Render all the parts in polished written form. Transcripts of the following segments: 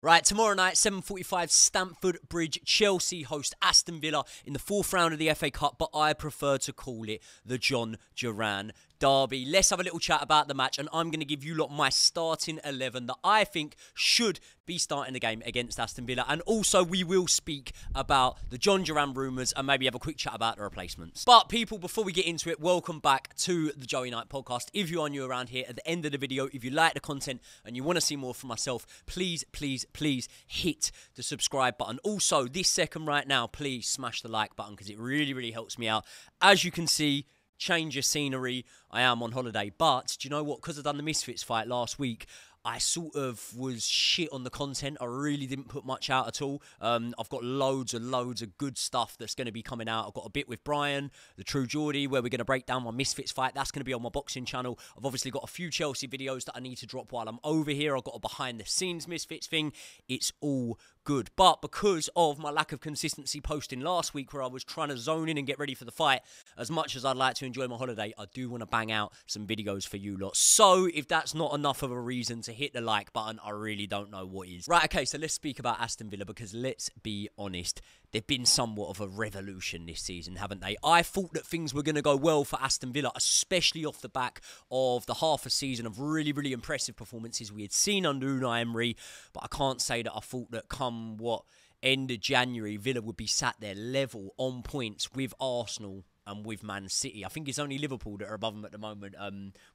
Right, tomorrow night, 7:45, Stamford Bridge. Chelsea host Aston Villa in the fourth round of the FA Cup, but I prefer to call it the John Duran Derby. Let's have a little chat about the match, and I'm going to give you lot my starting 11 that I think should be starting the game against Aston Villa. And also, we will speak about the John Duran rumours and maybe have a quick chat about the replacements. But people, before we get into it, welcome back to the Joey Knight podcast. If you are new around here, at the end of the video, if you like the content and you want to see more from myself, please hit the subscribe button. Also, this second right now, please smash the like button because it really helps me out. As you can see, change of scenery. I am on holiday, but do you know what? Because I've done the Misfits fight last week, I sort of was shit on the content. I really didn't put much out at all. I've got loads of good stuff that's going to be coming out. I've got a bit with Brian, the True Geordie, where we're going to break down my Misfits fight. That's going to be on my boxing channel. I've obviously got a few Chelsea videos that I need to drop while I'm over here. I've got a behind-the-scenes Misfits thing. It's all good. But because of my lack of consistency posting last week, where I was trying to zone in and get ready for the fight, as much as I'd like to enjoy my holiday, I do want to bang out some videos for you lot. So if that's not enough of a reason to hit the like button, I really don't know what is. Right, okay, so let's speak about Aston Villa, because let's be honest, they've been somewhat of a revolution this season, haven't they? I thought that things were going to go well for Aston Villa, especially off the back of the half a season of really impressive performances we had seen under Unai Emery, but I can't say that I thought that come what end of January, Villa would be sat there level on points with Arsenal and with Man City. I think it's only Liverpool that are above them at the moment,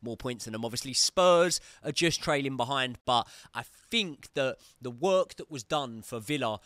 more points than them. Obviously, Spurs are just trailing behind, but I think that the work that was done for Villa,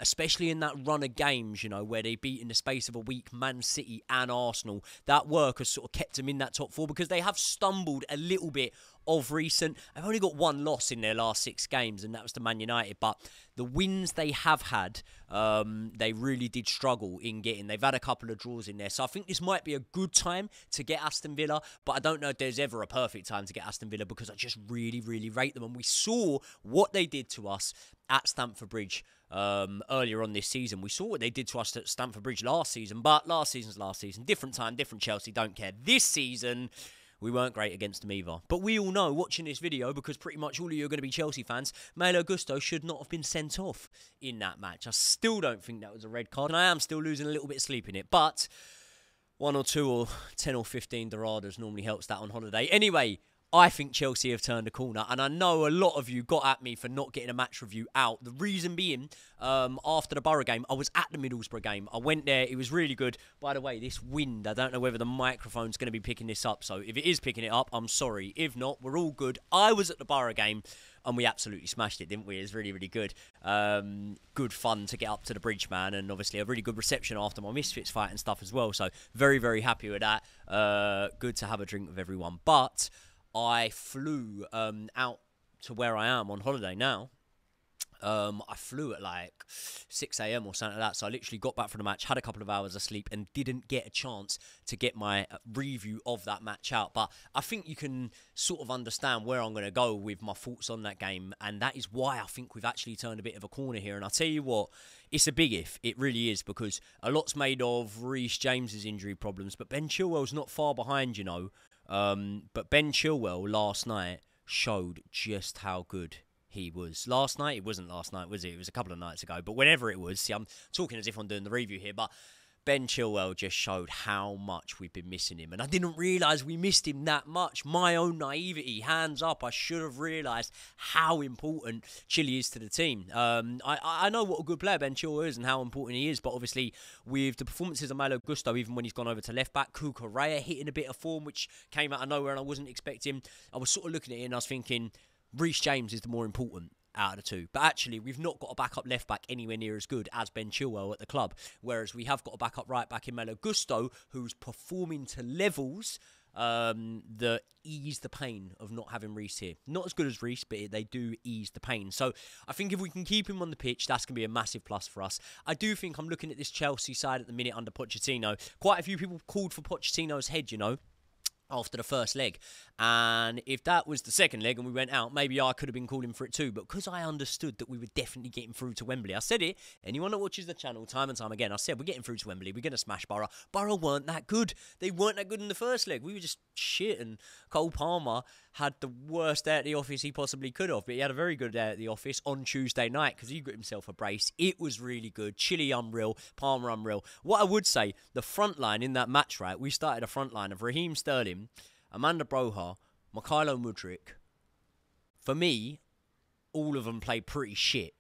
especially in that run of games, you know, where they beat in the space of a week Man City and Arsenal, that work has sort of kept them in that top four, because they have stumbled a little bit of recent. They've only got one loss in their last 6 games, and that was to Man United. But the wins they have had, they really did struggle in getting. They've had a couple of draws in there. So I think this might be a good time to get Aston Villa, but I don't know if there's ever a perfect time to get Aston Villa, because I just really rate them. And we saw what they did to us at Stamford Bridge earlier on this season. We saw what they did to us at Stamford Bridge last season, but last season's last season. Different time, different Chelsea, don't care. This season, we weren't great against them either. But we all know, watching this video, because pretty much all of you are going to be Chelsea fans, Malo Gusto should not have been sent off in that match. I still don't think that was a red card, and I am still losing a little bit of sleep in it. But 1 or 2 or 10 or 15 Doradas normally helps that on holiday. Anyway, I think Chelsea have turned a corner, and I know a lot of you got at me for not getting a match review out. The reason being, after the Borough game, I was at the Middlesbrough game. I went there. It was really good. By the way, this wind, I don't know whether the microphone's going to be picking this up, so if it is picking it up, I'm sorry. If not, we're all good. I was at the Borough game, and we absolutely smashed it, didn't we? It was really good. Good fun to get up to the bridge, man, and obviously a really good reception after my Misfits fight and stuff as well, so very happy with that. Good to have a drink with everyone. But I flew out to where I am on holiday now. I flew at like 6 AM or something like that. So I literally got back from the match, had a couple of hours of sleep, and didn't get a chance to get my review of that match out. But I think you can sort of understand where I'm going to go with my thoughts on that game. And that is why I think we've actually turned a bit of a corner here. And I'll tell you what, it's a big if. It really is, because a lot's made of Reece James's injury problems. But Ben Chilwell's not far behind, you know. But Ben Chilwell last night showed just how good he was. Last night? It wasn't last night, was it? It was a couple of nights ago. But whenever it was, see, I'm talking as if I'm doing the review here, but Ben Chilwell just showed how much we've been missing him. And I didn't realise we missed him that much. My own naivety, hands up, I should have realised how important Chile is to the team. I know what a good player Ben Chilwell is and how important he is, but obviously with the performances of Malo Gusto, even when he's gone over to left-back, Cucurella hitting a bit of form, which came out of nowhere and I wasn't expecting, I was sort of looking at it and I was thinking, Reece James is the more important out of the two. But actually, we've not got a backup left-back anywhere near as good as Ben Chilwell at the club. Whereas we have got a backup right-back in Malo Gusto, who's performing to levels that ease the pain of not having Reece here. Not as good as Reece, but they do ease the pain. So I think if we can keep him on the pitch, that's going to be a massive plus for us. I do think I'm looking at this Chelsea side at the minute under Pochettino. Quite a few people called for Pochettino's head, you know. after the first leg. And if that was the second leg and we went out, maybe I could have been calling for it too. But because I understood that we were definitely getting through to Wembley, I said it. Anyone that watches the channel time and time again, I said, we're getting through to Wembley. We're going to smash Borough. Borough weren't that good. They weren't that good in the first leg. We were just shit. And Cole Palmer had the worst day at the office he possibly could have. But he had a very good day at the office on Tuesday night because he got himself a brace. It was really good. Chile unreal. Palmer unreal. What I would say, the front line in that match, right, we started a front line of Raheem Sterling, Amanda Broha, Mikhailo Mudryk. For me, all of them played pretty shit.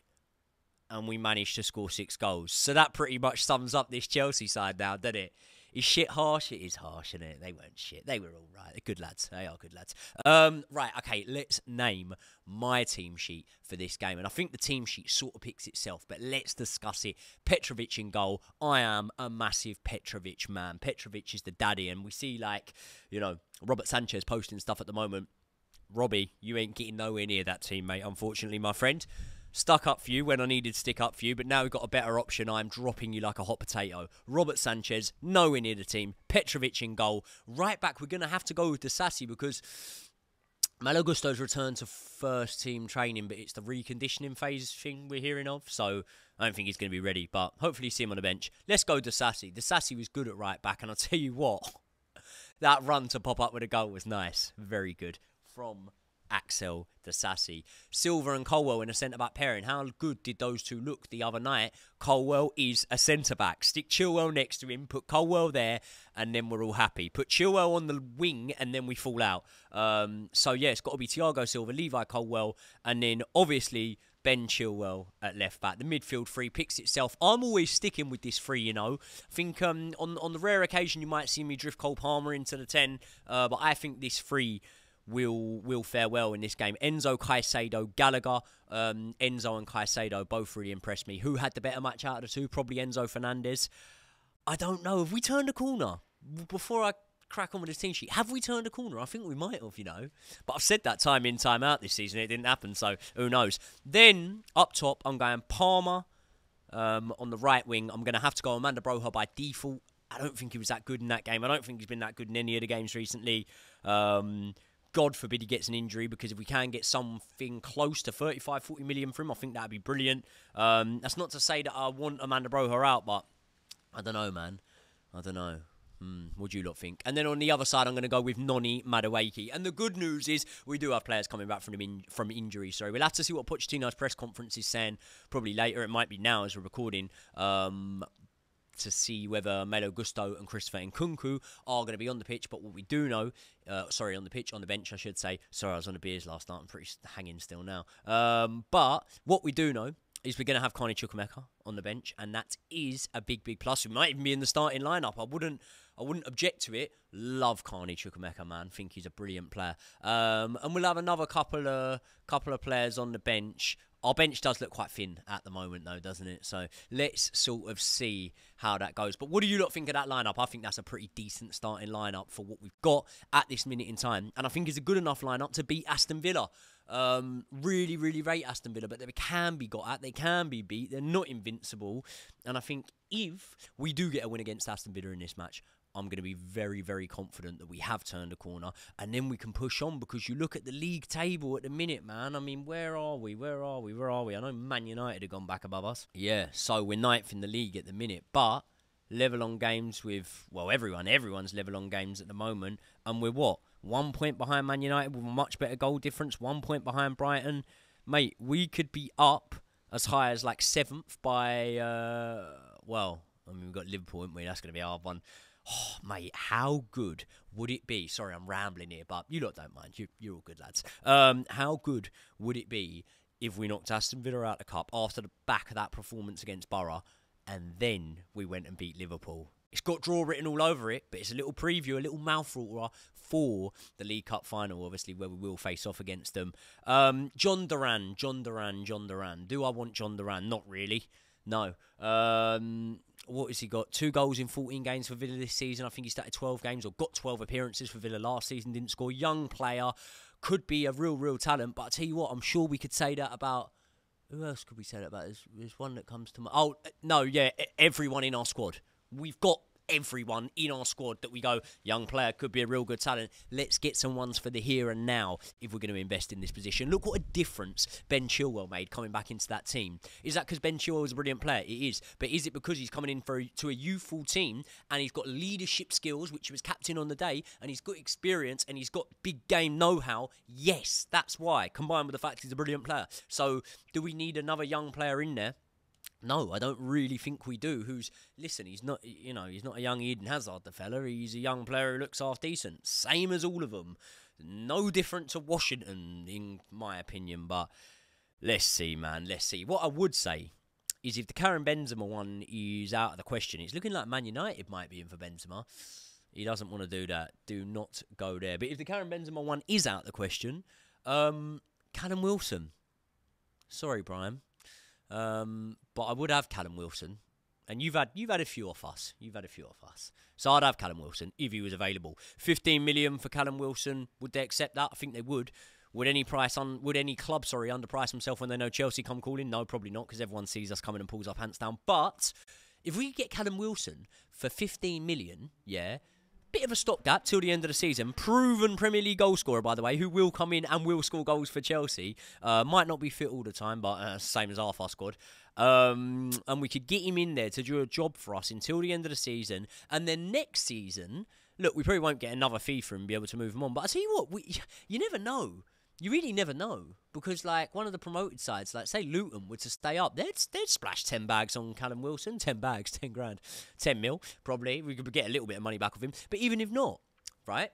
And we managed to score 6 goals. So that pretty much sums up this Chelsea side now, doesn't it? Is shit harsh? It is harsh, isn't it? They weren't shit. They were all right. They're good lads. They are good lads. Right, okay, let's name my team sheet for this game. And I think the team sheet sort of picks itself, but let's discuss it. Petrovic in goal. I am a massive Petrovic man. Petrovic is the daddy. And we see, like, you know, Robert Sanchez posting stuff at the moment. Robbie, you ain't getting nowhere near that team, mate, unfortunately, my friend. Stuck up for you when I needed to stick up for you, but now we've got a better option. I'm dropping you like a hot potato. Robert Sanchez, nowhere near the team. Petrovic in goal. Right back, we're going to have to go with Disasi because Malo Gusto's returned to first team training, but it's the reconditioning phase thing we're hearing of, so I don't think he's going to be ready, but hopefully see him on the bench. Let's go Disasi. Disasi was good at right back, and I'll tell you what, that run to pop up with a goal was nice. Very good. From Axel Disasi. Silva and Colwell in a centre-back pairing. How good did those two look the other night? Colwell is a centre-back. Stick Chilwell next to him, put Colwell there, and then we're all happy. Put Chilwell on the wing, and then we fall out. So, yeah, it's got to be Thiago Silva, Levi Colwell, and then, obviously, Ben Chilwell at left-back. The midfield three picks itself. I'm always sticking with this three, you know. I think on the rare occasion you might see me drift Cole Palmer into the 10, but I think this three will fare well in this game. Enzo, Caicedo, Gallagher. Enzo and Caicedo both really impressed me. Who had the better match out of the two? Probably Enzo Fernandez. I don't know. Have we turned a corner? Before I crack on with this team sheet, have we turned a corner? I think we might have, you know. But I've said that time in, time out this season. It didn't happen, so who knows. Then, up top, I'm going Palmer. On the right wing, I'm going to have to go Amanda Broha by default. I don't think he was that good in that game. I don't think he's been that good in any of the games recently. God forbid he gets an injury, because if we can get something close to 35, 40 million for him, I think that would be brilliant. That's not to say that I want Amanda Broha out, but I don't know, man. I don't know. What do you lot think? And then on the other side, I'm going to go with Noni Madueke. And the good news is we do have players coming back from injury. Sorry, we'll have to see what Pochettino's press conference is saying. Probably later. It might be now as we're recording. To see whether Malo Gusto and Christopher Nkunku are going to be on the pitch. But what we do know, on the pitch, on the bench, I should say. Sorry, I was on the beers last night. I'm pretty hanging still now. But what we do know is we're going to have Carney Chukwuemeka on the bench, and that is a big, big plus. We might even be in the starting lineup. I wouldn't object to it. Love Carney Chukwuemeka, man. Think he's a brilliant player. And we'll have another couple of players on the bench. Our bench does look quite thin at the moment, though, doesn't it? So let's sort of see how that goes. But what do you lot think of that lineup? I think that's a pretty decent starting lineup for what we've got at this minute in time. And I think it's a good enough lineup to beat Aston Villa. Really, really rate Aston Villa, but they can be got at. They can be beat. They're not invincible. And I think if we do get a win against Aston Villa in this match, I'm going to be very, very confident that we have turned a corner, and then we can push on, because you look at the league table at the minute, man. I mean, where are we? Where are we? Where are we? I know Man United have gone back above us. Yeah, so we're 9th in the league at the minute, but level on games with, well, everyone's level on games at the moment, and we're what? 1 point behind Man United with a much better goal difference, 1 point behind Brighton. Mate, we could be up as high as like 7th by, well, I mean, we've got Liverpool, haven't we? That's going to be a hard one. Oh, mate, how good would it be? Sorry, I'm rambling here, but you lot don't mind. You're all good lads. How good would it be if we knocked Aston Villa out of the cup after the back of that performance against Borough, and then we went and beat Liverpool? It's got draw written all over it, but it's a little preview, a little mouthwater for the League Cup final, obviously, where we will face off against them. John Duran. Do I want John Duran? Not really. No. What has he got? 2 goals in 14 games for Villa this season. I think he started 12 games, or got 12 appearances for Villa last season. Didn't score. Young player. Could be a real talent. But I tell you what, I'm sure we could say that about... Who else could we say that about? There's one that comes to mind. Oh, no, yeah, everyone in our squad. We've got everyone in our squad that we go, young player, could be a real good talent. Let's get some ones for the here and now if we're going to invest in this position. Look what a difference Ben Chilwell made coming back into that team. Is that because Ben Chilwell is a brilliant player? It is. But is it because he's coming in to a youthful team and he's got leadership skills, which he was captain on the day, and he's got experience and he's got big game know-how? Yes, that's why, combined with the fact he's a brilliant player. So do we need another young player in there? No, I don't really think we do. Listen, he's not, he's not a young Eden Hazard, the fella. He's a young player who looks half decent. Same as all of them. No different to Washington, in my opinion. But let's see, man. Let's see. What I would say is if the Karim Benzema one is out of the question, it's looking like Man United might be in for Benzema. He doesn't want to do that. Do not go there. But if the Karim Benzema one is out of the question, Callum Wilson. Sorry, Brian. But I would have Callum Wilson. And you've had a few off us. So I'd have Callum Wilson if he was available. 15 million for Callum Wilson. Would they accept that? I think they would. Would any club underprice himself when they know Chelsea come calling? No, probably not, because everyone sees us coming and pulls our pants down. But if we get Callum Wilson for 15 million, yeah, bit of a stopgap till the end of the season. Proven Premier League goal scorer, by the way, who will come in and will score goals for Chelsea. Might not be fit all the time, but same as half our squad. And we could get him in there to do a job for us until the end of the season. And then next season, look, we probably won't get another fee for him and be able to move him on. But I tell you what, you never know. You really never know, because like one of the promoted sides, like say Luton were to stay up, they'd splash 10 bags on Callum Wilson, 10 bags, 10 grand, 10 mil probably. We could get a little bit of money back off him. But even if not, right?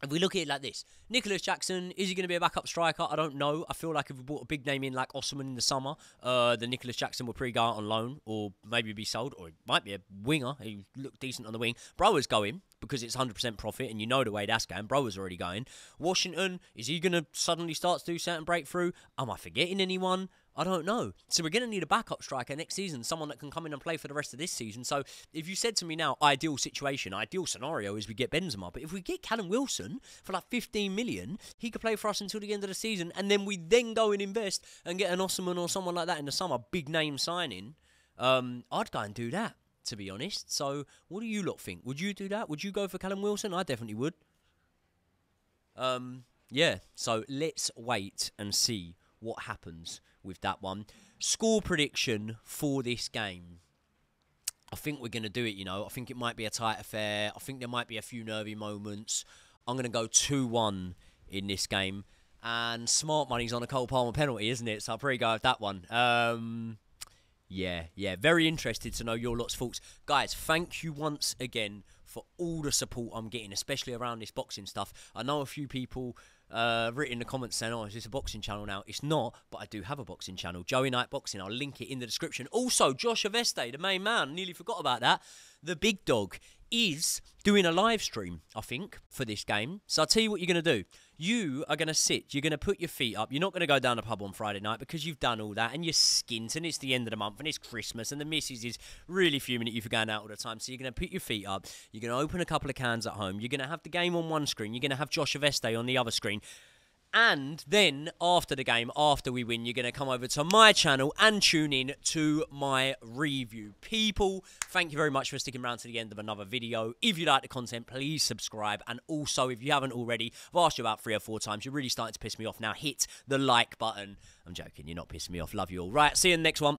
If we look at it like this, Nicholas Jackson, is he going to be a backup striker? I don't know. I feel like if we brought a big name in like Osman in the summer, then Nicholas Jackson would probably go out on loan or maybe be sold, or it might be a winger. He looked decent on the wing. Brower's going because it's 100% profit, and you know the way that's going. Brower's already going. Washington, is he going to suddenly start to do certain breakthrough? Am I forgetting anyone? I don't know. So we're going to need a backup striker next season, someone that can come in and play for the rest of this season. So if you said to me now, ideal situation, ideal scenario is we get Benzema. But if we get Callum Wilson for like 15 million, he could play for us until the end of the season. And then we then go and invest and get an Osman or someone like that in the summer, big name signing. I'd go and do that, to be honest. So what do you lot think? Would you do that? Would you go for Callum Wilson? I definitely would. Yeah, so let's wait and see what happens with that one. Score prediction for this game. I think we're going to do it, I think it might be a tight affair. I think there might be a few nervy moments. I'm going to go 2-1 in this game. And smart money's on a Cole Palmer penalty, isn't it? So I'll probably go with that one. Yeah. Very interested to know your lot's thoughts. Guys, thank you once again for all the support I'm getting, especially around this boxing stuff. I know a few people written in the comments saying, oh, is this a boxing channel now? It's not, but I do have a boxing channel, Joey Knight Boxing. I'll link it in the description. Also, Josh Aveste, the main man, nearly forgot about that. The big dog is doing a live stream, I think, for this game. So I'll tell you what you're going to do. You are going to sit, you're going to put your feet up. You're not going to go down the pub on Friday night because you've done all that and you're skint and it's the end of the month and it's Christmas and the missus is really fuming at you for going out all the time. So you're going to put your feet up. You're going to open a couple of cans at home. You're going to have the game on one screen. You're going to have Josh Aveste on the other screen. And then, after the game, after we win, you're going to come over to my channel and tune in to my review. People, thank you very much for sticking around to the end of another video. If you like the content, please subscribe. And also, if you haven't already, I've asked you about 3 or 4 times. You're really starting to piss me off now. Hit the like button. I'm joking. You're not pissing me off. Love you all. Right, see you in the next one.